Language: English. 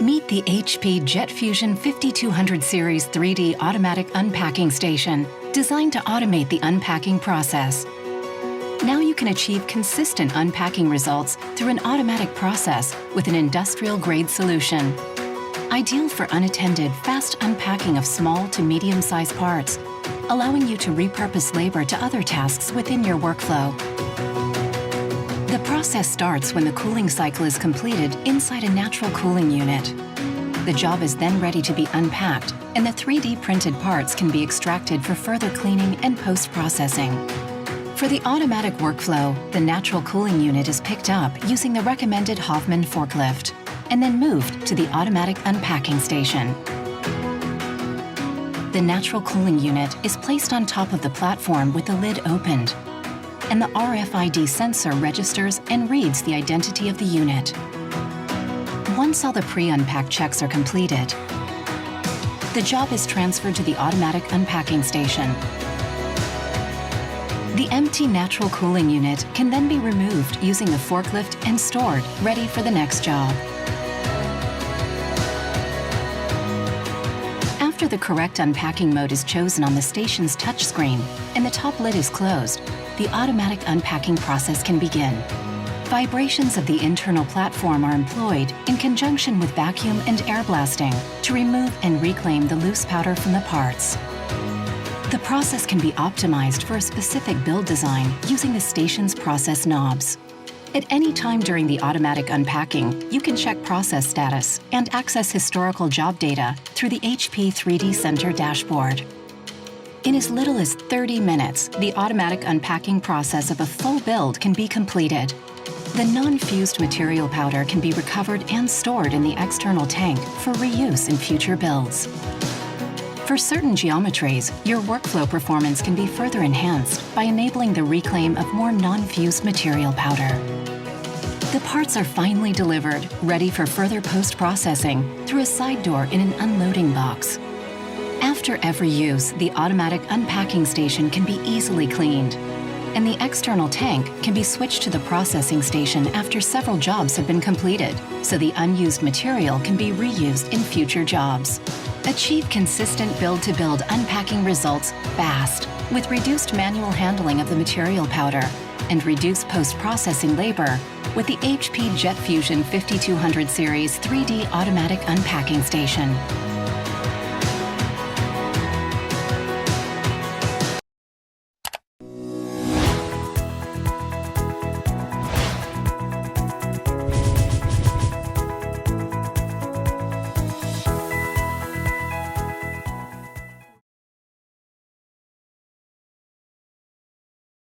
Meet the HP Jet Fusion 5200 Series 3D Automatic Unpacking Station, designed to automate the unpacking process. Now you can achieve consistent unpacking results through an automatic process with an industrial-grade solution. Ideal for unattended, fast unpacking of small to medium-sized parts, allowing you to repurpose labor to other tasks within your workflow. The process starts when the cooling cycle is completed inside a natural cooling unit. The job is then ready to be unpacked, and the 3D printed parts can be extracted for further cleaning and post-processing. For the automatic workflow, the natural cooling unit is picked up using the recommended Hoffman forklift, and then moved to the automatic unpacking station. The natural cooling unit is placed on top of the platform with the lid opened, and the RFID sensor registers and reads the identity of the unit. Once all the pre-unpack checks are completed, the job is transferred to the automatic unpacking station. The empty natural cooling unit can then be removed using the forklift and stored, ready for the next job. After the correct unpacking mode is chosen on the station's touchscreen and the top lid is closed, the automatic unpacking process can begin. Vibrations of the internal platform are employed in conjunction with vacuum and air blasting to remove and reclaim the loose powder from the parts. The process can be optimized for a specific build design using the station's process knobs. At any time during the automatic unpacking, you can check process status and access historical job data through the HP 3D Center dashboard. In as little as 30 minutes, the automatic unpacking process of a full build can be completed. The non-fused material powder can be recovered and stored in the external tank for reuse in future builds. For certain geometries, your workflow performance can be further enhanced by enabling the reclaim of more non-fused material powder. The parts are finally delivered, ready for further post-processing through a side door in an unloading box. After every use, the automatic unpacking station can be easily cleaned, and the external tank can be switched to the processing station after several jobs have been completed, so the unused material can be reused in future jobs. Achieve consistent build-to-build unpacking results fast, with reduced manual handling of the material powder and reduced post-processing labor with the HP Jet Fusion 5200 Series 3D Automatic Unpacking Station.